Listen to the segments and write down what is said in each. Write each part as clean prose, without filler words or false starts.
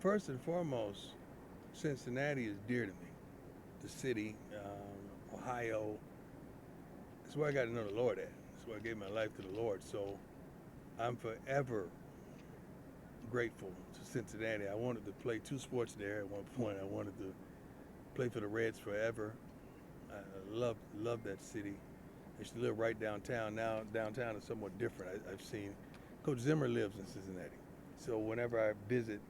First and foremost, Cincinnati is dear to me. The city, Ohio. That's where I got to know the Lord at. That's where I gave my life to the Lord. So I'm forever grateful to Cincinnati. I wanted to play two sports there at one point. I wanted to play for the Reds forever. I love that city. I used to live right downtown. Now downtown is somewhat different. I've seen Coach Zimmer lives in Cincinnati, so whenever I visit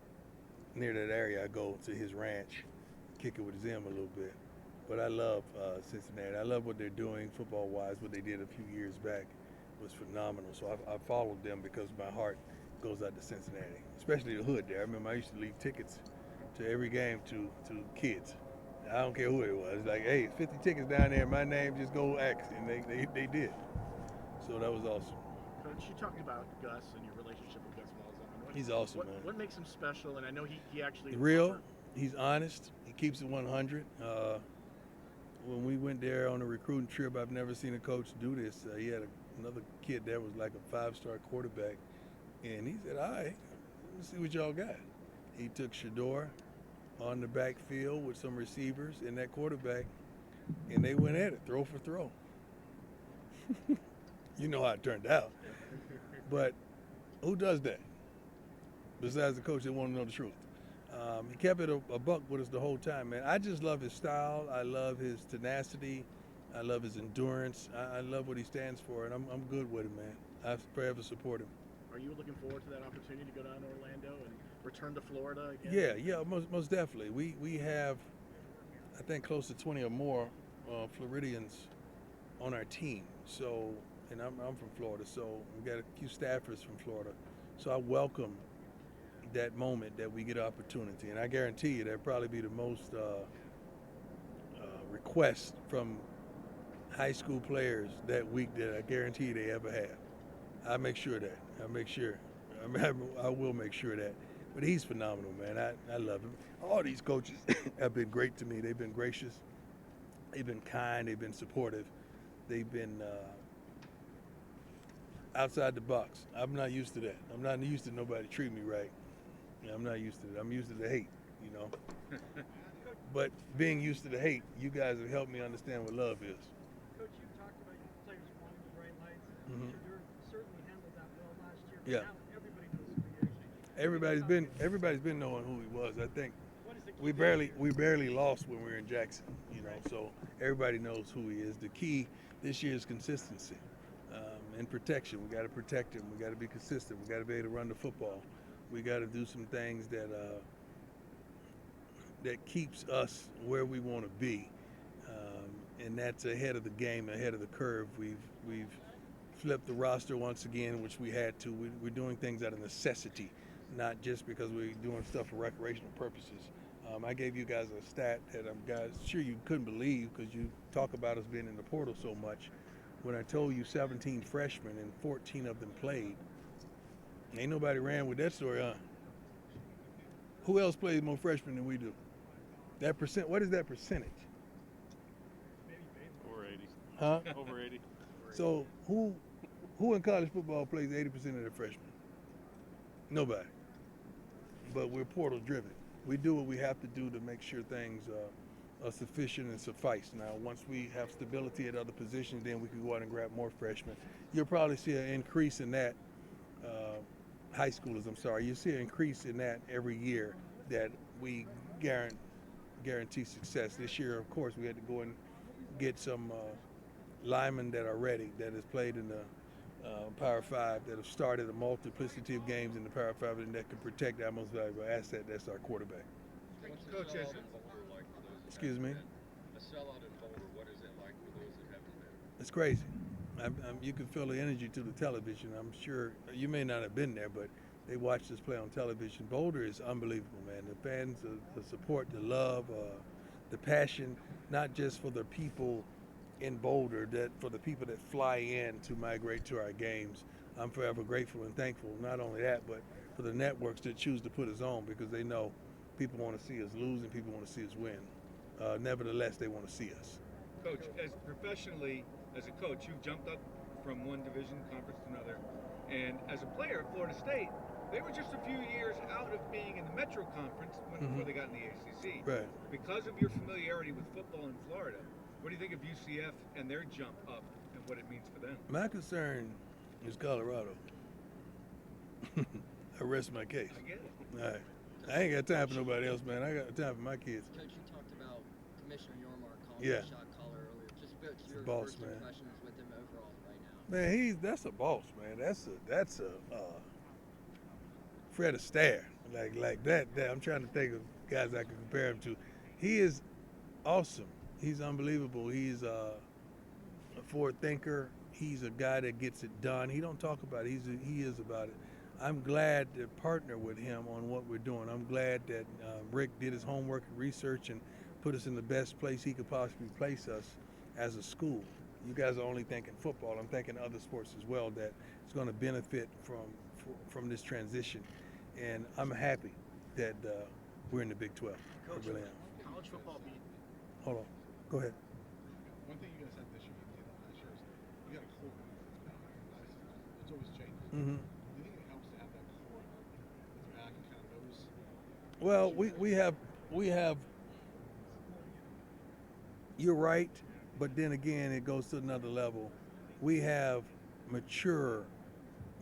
near that area, I go to his ranch, kick it with Zim a little bit. But I love Cincinnati. I love what they're doing football-wise. What they did a few years back was phenomenal. So I followed them because my heart goes out to Cincinnati, especially the hood there. I remember I used to leave tickets to every game to kids. I don't care who it was. It's like, hey, 50 tickets down there, my name, just go act. And they did. So that was awesome. Coach, you talking about Gus and your relationship with Gus Malzahn. He's awesome, man. What makes him special? And I know he actually real. He's honest. He keeps it 100. When we went there on a recruiting trip, I've never seen a coach do this. He had another kid that was like a 5-star quarterback, and he said, "All right, let's see what y'all got." He took Shador on the backfield with some receivers and that quarterback, and they went at it, throw for throw. You know how it turned out. But who does that? Besides the coach that want to know the truth. He kept it a buck with us the whole time, man. I just love his style. I love his tenacity. I love his endurance. I love what he stands for, and I'm good with him, man. I forever support him. Are you looking forward to that opportunity to go down to Orlando and return to Florida again? Yeah, most definitely. We have, I think, close to 20 or more Floridians on our team. So, and I'm from Florida, so we got a few staffers from Florida. So I welcome that moment that we get opportunity, and I guarantee you that'll probably be the most requests from high school players that week that I guarantee they ever have. I make sure of that. I will make sure of that. But he's phenomenal, man. I love him. All these coaches have been great to me. They've been gracious. They've been kind. They've been supportive. They've been outside the box. I'm not used to that. I'm not used to nobody treat me right. I'm not used to it. I'm used to the hate, you know. But being used to the hate, you guys have helped me understand what love is. Coach, you talked about your players wanting the bright lights. Mm-hmm. Shedeur certainly handled that well last year. Yeah. Now everybody knows who he is. Everybody's been knowing who he was. I think we barely lost when we were in Jackson, you know. So everybody knows who he is. The key this year is consistency and protection. We got to protect him. We got to be consistent. We got to be able to run the football. We got to do some things that keeps us where we want to be, and that's ahead of the game, ahead of the curve. We've flipped the roster once again, which we had to. We're doing things out of necessity, not just because we're doing stuff for recreational purposes. I gave you guys a stat that I'm sure you couldn't believe because you talk about us being in the portal so much. When I told you 17 freshmen and 14 of them played, ain't nobody ran with that story, huh? Who else plays more freshmen than we do? That percent. What is that percentage? Over 80. Huh? Over 80. So who in college football plays 80% of their freshmen? Nobody. But we're portal driven. We do what we have to do to make sure things are sufficient and suffice. Now, once we have stability at other positions, then we can go out and grab more freshmen. You'll probably see an increase in that. High schoolers, I'm sorry. You see an increase in that every year that we guarantee success. This year, of course, we had to go and get some linemen that are ready, that has played in the Power 5, that have started a multiplicity of games in the Power 5, and that can protect our most valuable asset. That's our quarterback. Coach, Excuse me? a sellout in Boulder, what is it like for those that haven't been? It's crazy. You can feel the energy to the television. I'm sure you may not have been there, but they watch this play on television. Boulder is unbelievable, man. The fans, the support, the love, the passion, not just for the people in Boulder, that for the people that fly in to migrate to our games. I'm forever grateful and thankful. Not only that, but for the networks that choose to put us on because they know people want to see us lose and people want to see us win. Nevertheless, they want to see us. Coach, as professionally, as a coach, you've jumped up from one division conference to another. And as a player at Florida State, They were just a few years out of being in the Metro Conference before they got in the ACC. Right. Because of your familiarity with football in Florida, what do you think of UCF and their jump up and what it means for them? My concern is Colorado. I rest my case. I get it. All right. I ain't got time for nobody else, man. I got time for my kids. Coach, you talked about Commissioner Yormark calling Yeah. the shot caller earlier. Just what's your boss, first man. impressions with him overall right now? Man, that's a boss, man. That's a Fred Astaire, like that. I'm trying to think of guys I can compare him to. He is awesome. He's unbelievable. He's a forward thinker. He's a guy that gets it done. He don't talk about it. He is about it. I'm glad to partner with him on what we're doing. I'm glad that Rick did his homework and research and put us in the best place he could possibly place us as a school. You guys are only thinking football. I'm thinking other sports as well that is going to benefit from this transition. And I'm happy that we're in the Big 12. I really am. College football beat. Hold on. Go ahead. One thing you guys have this year, you did last year, is you got a core group. It's always changing. Mm-hmm. Do you think it helps to have that core that's back and kind of knows? Well, we have. You're right, but then again, it goes to another level. We have mature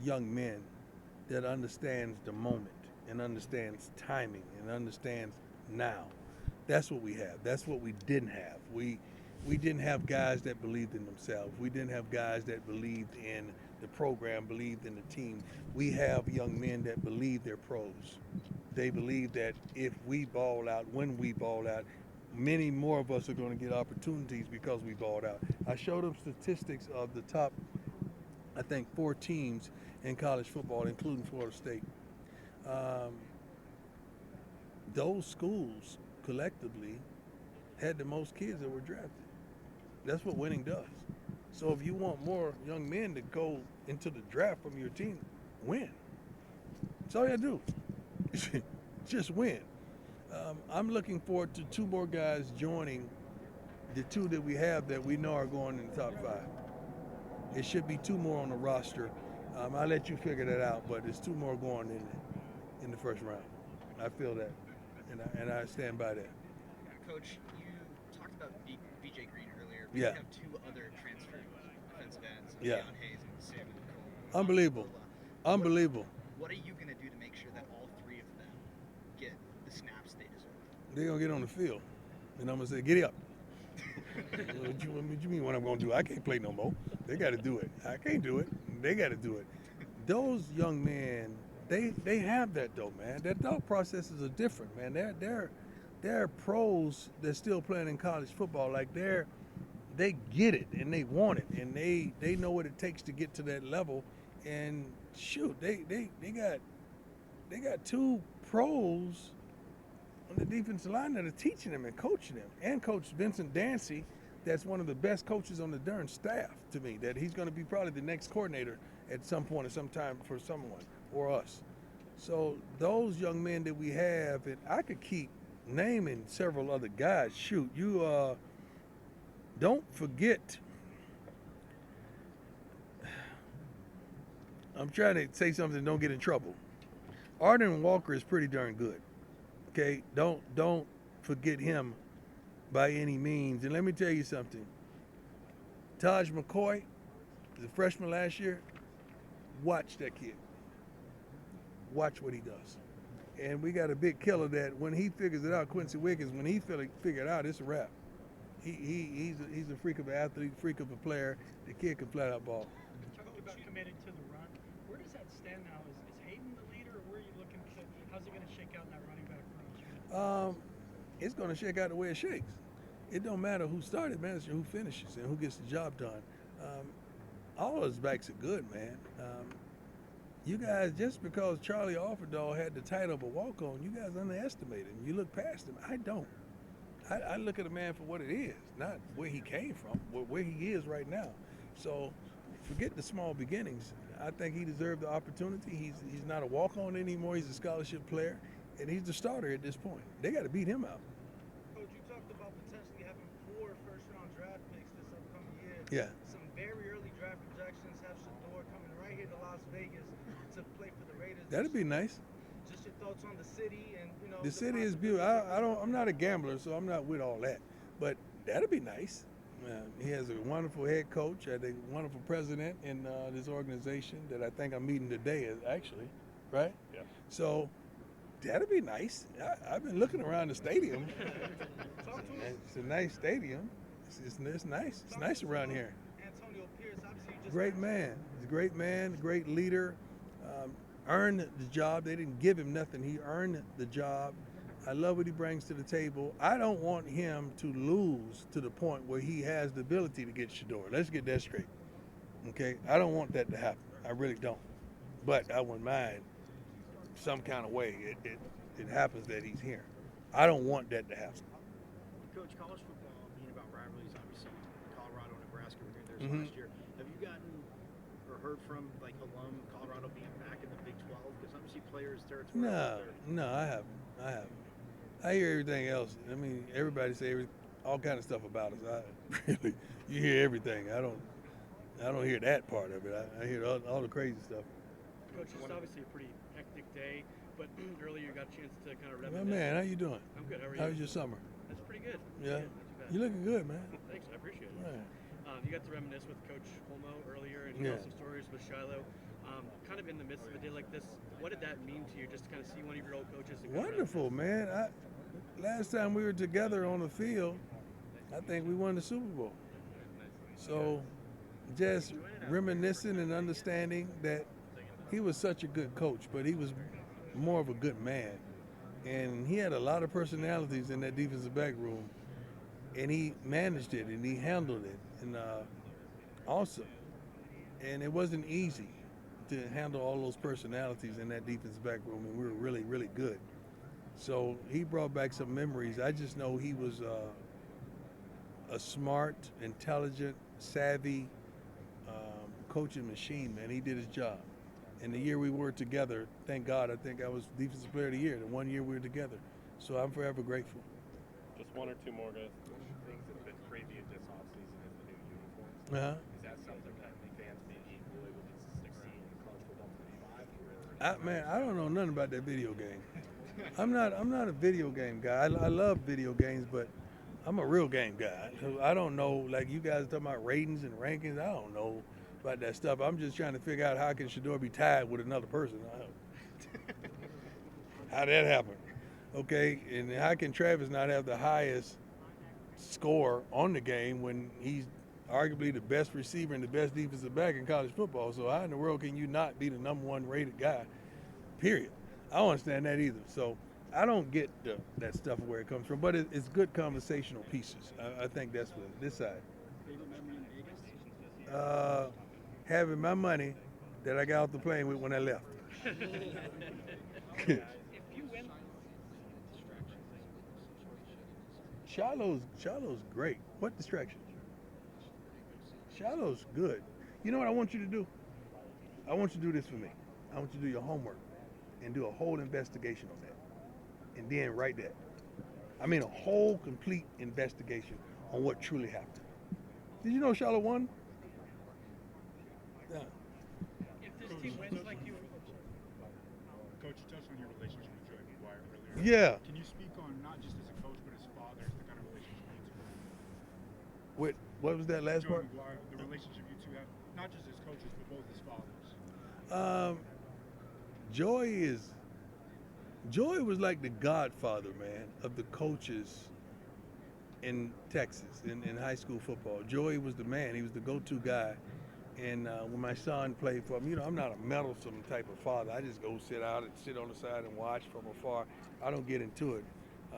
young men that understands the moment and understands timing and understands now. That's what we have. That's what we didn't have. We didn't have guys that believed in themselves. We didn't have guys that believed in the program, believed in the team. We have young men that believe they're pros. They believe that if we ball out, when we ball out, many more of us are going to get opportunities because we balled out. I showed them statistics of the top, I think, 4 teams in college football, including Florida State. Those schools collectively had the most kids that were drafted. That's what winning does. So if you want more young men to go into the draft from your team, win. That's all you gotta do. Just win. I'm looking forward to 2 more guys joining the 2 that we have that we know are going in the top 5. It should be 2 more on the roster. I'll let you figure that out, but there's 2 more going in the first round. I feel that, and I stand by that. Coach, you talked about BJ Green earlier. Yeah. We have 2 other transfer defensive ends, Yeah. Deion Hayes and Sam Cole. Unbelievable. Unbelievable. What are you going to do to make sure that all 3 of them get the snaps they deserve? They're going to get on the field, and I'm going to say, get up. what you mean what I'm going to do? I can't play no more. They got to do it. I can't do it. They got to do it. Those young men, they have that, though, man. Their thought processes are different, man. They're pros that's still playing in college football. Like, they get it, and they want it, and they know what it takes to get to that level. And, shoot, they got 2 pros on the defensive line that are teaching them and coaching them. And Coach Vincent Dancy, that's one of the best coaches on the darn staff to me, that he's going to be probably the next coordinator at some point or some time for someone or us. So those young men that we have, and I could keep naming several other guys. Shoot, you don't forget. I'm trying to say something, don't get in trouble. Arden Walker is pretty darn good. Okay, don't forget him by any means. And let me tell you something. Taj McCoy, the freshman last year, watch that kid. Watch what he does. And we got a big killer that when he figures it out, Quincy Wiggins, when he figure it out, it's a wrap. He's a freak of an athlete, freak of a player. The kid can flat out ball. You talked about committing to the run. Where does that stand now? Is Hayden the leader, or where are you looking to? How's it going to shake out in that running back room? It's going to shake out the way it shakes. It don't matter who started, man. It's who finishes and who gets the job done. All those backs are good, man. You guys, just because Charlie Offerdahl had the title of a walk-on, you guys underestimate him. You look past him. I don't. I look at a man for what it is, not where he came from, where he is right now. So forget the small beginnings. I think he deserved the opportunity. He's not a walk-on anymore. He's a scholarship player, and he's the starter at this point. They got to beat him out. Coach, you talked about potentially having 4 first-round draft picks this upcoming year. Yeah. Some very early draft projections have Shador coming right here to Las Vegas to play for the Raiders. That'd be nice. Just your thoughts on the city and The city is beautiful. I'm not a gambler, so I'm not with all that. But that'd be nice. He has a wonderful head coach, a wonderful president in this organization that I think I'm meeting today, actually, right? Yeah. So that'd be nice. I've been looking around the stadium. It's a nice stadium. It's nice. It's nice around here. Antonio Pierce, obviously, you just Great man. He's a great man, great leader. Earned the job. They didn't give him nothing. He earned the job. I love what he brings to the table. I don't want him to lose to the point where he has the ability to get Shador. Let's get that straight. Okay? I don't want that to happen. I really don't. But I wouldn't mind some kind of way it happens that he's here. I don't want that to happen. Coach, college football being about rivalries, obviously Colorado and Nebraska were theirs last year. Have you gotten or heard from like alum Colorado being back in the Big 12? Because obviously players' territory. No, I haven't. I hear everything else. I mean, everybody say all kind of stuff about us. You hear everything. I don't hear that part of it. I hear all the crazy stuff. Coach, it's obviously a pretty hectic day, but earlier you got a chance to kind of reminisce. Well, man, how you doing? I'm good. How are you? How's your summer? That's pretty good. Yeah. Not too bad. You looking good, man. Thanks, I appreciate it. Right. You got to reminisce with Coach Holmo earlier and tell some stories with Shiloh. Kind of in the midst of a day like this, what did that mean to you just to kind of see one of your old coaches? Wonderful, man. Last time we were together on the field, I think we won the Super Bowl. So just reminiscing and understanding that he was such a good coach, but he was more of a good man. And he had a lot of personalities in that defensive back room. And he managed it and he handled it. And awesome. And it wasn't easy to handle all those personalities in that defensive back room, and we were really, really good. So he brought back some memories. I just know he was a smart, intelligent, savvy coaching machine, man. He did his job. And the year we were together, thank God, I think I was Defensive Player of the Year, the 1 year we were together. So I'm forever grateful. Just one or two more guys. One of the things that's been preview this offseason is the new uniforms. Is that something that the fans may be really looking to succeed in college football 25? Man, I don't know nothing about that video game. I'm not a video game guy. I love video games, but I'm a real game guy. So I don't know, like you guys talking about ratings and rankings. I don't know about that stuff. I'm just trying to figure out how can Shador be tied with another person. How did that happen? Okay, and how can Travis not have the highest score on the game when he's arguably the best receiver and the best defensive back in college football? So how in the world can you not be the number one rated guy, period? I don't understand that either. So I don't get that stuff where it comes from, but it's good conversational pieces. I think that's what this side. Favorite memory in Vegas? Having my money that I got off the plane with when I left. If you win, Shiloh's great. What distraction? Shiloh's good. You know what I want you to do? I want you to do this for me. I want you to do your homework and do a whole investigation on that. And then write that. I mean a whole complete investigation on what truly happened. Did you know Shiloh won? Yeah. if this team wins like you, Coach, you touched on your relationship with Joey McGuire earlier. Yeah. Can you speak on not just as a coach, but as father, the kind of relationship you two have? What was that last Joey part? McGuire, the relationship you two have, not just as coaches, but both as fathers. Joey was like the godfather, man, of the coaches in Texas, in high school football. Joey was the man. He was the go-to guy. And when my son played for him, I'm not a meddlesome type of father. I just go sit out and sit on the side and watch from afar. I don't get into it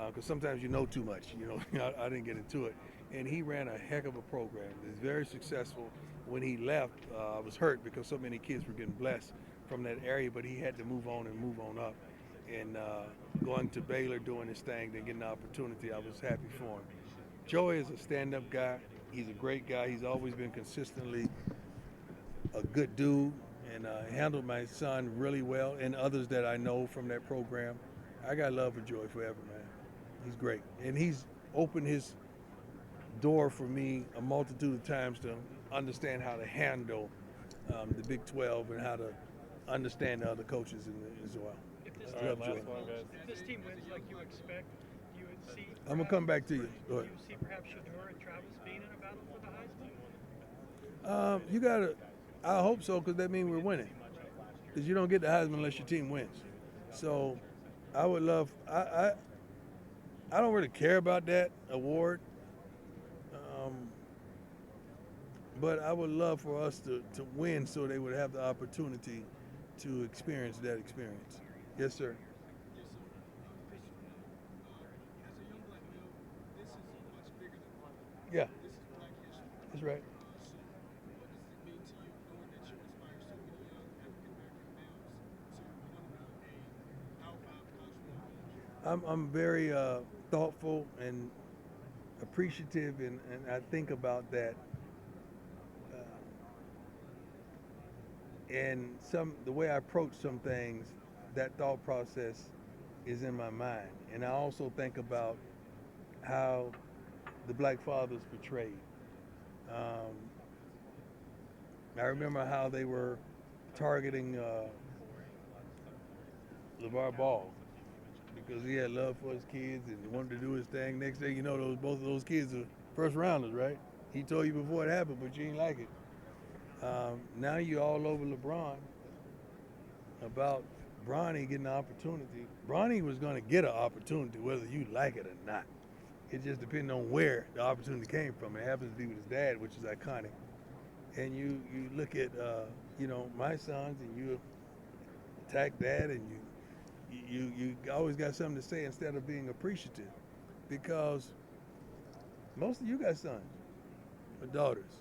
because sometimes you know too much. I didn't get into it. And he ran a heck of a program. It was very successful. When he left, I was hurt because so many kids were getting blessed from that area, but he had to move on and move on up. And going to Baylor, doing his thing, then getting the opportunity, I was happy for him. Joey is a stand-up guy. He's a great guy. He's always been consistently a good dude and handled my son really well and others that I know from that program. I got love for Joey forever, man. He's great. And he's opened his door for me a multitude of times to understand how to handle the Big 12 and how to understand the other coaches as well. If this, All right, Love last Jordan. one, guys. if this team wins like you expect, do you see? I'm gonna come back to you. Go Do ahead. you see perhaps Shador and Travis being in a battle for the Heisman? You gotta. I hope so, because that means we're winning. Because you don't get the Heisman unless your team wins. So, I would love. I don't really care about that award, but I would love for us to win, so they would have the opportunity to experience that experience. Yes, sir. Yeah, that's right. I'm very thoughtful and appreciative, and I think about that. And the way I approach some things, that thought process is in my mind. And I also think about how the black fathers portrayed. I remember how they were targeting LeVar Ball because he had love for his kids and wanted to do his thing. Next thing you know, both of those kids are first rounders, right? He told you before it happened, but you ain't like it. Now you're all over LeBron about Bronny getting the opportunity. Bronny was going to get an opportunity whether you like it or not. It just depends on where the opportunity came from. It happens to be with his dad, which is iconic. And you look at my sons, and you attack that, and you always got something to say instead of being appreciative, because most of you got sons or daughters,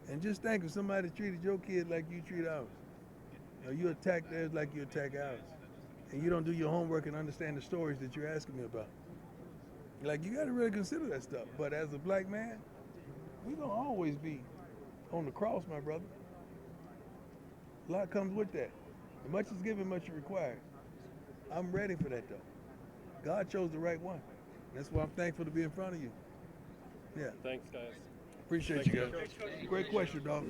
and just think if somebody treated your kid like you treat ours. You attack theirs like you attack ours, and you don't do your homework and understand the stories that you're asking me about. Like, you got to really consider that stuff. But as a black man, we gonna always be on the cross, my brother. A lot comes with that. Much is given, much is required. I'm ready for that, though. God chose the right one. That's why I'm thankful to be in front of you. Yeah. Thanks, guys. Appreciate you guys. Great question, dog.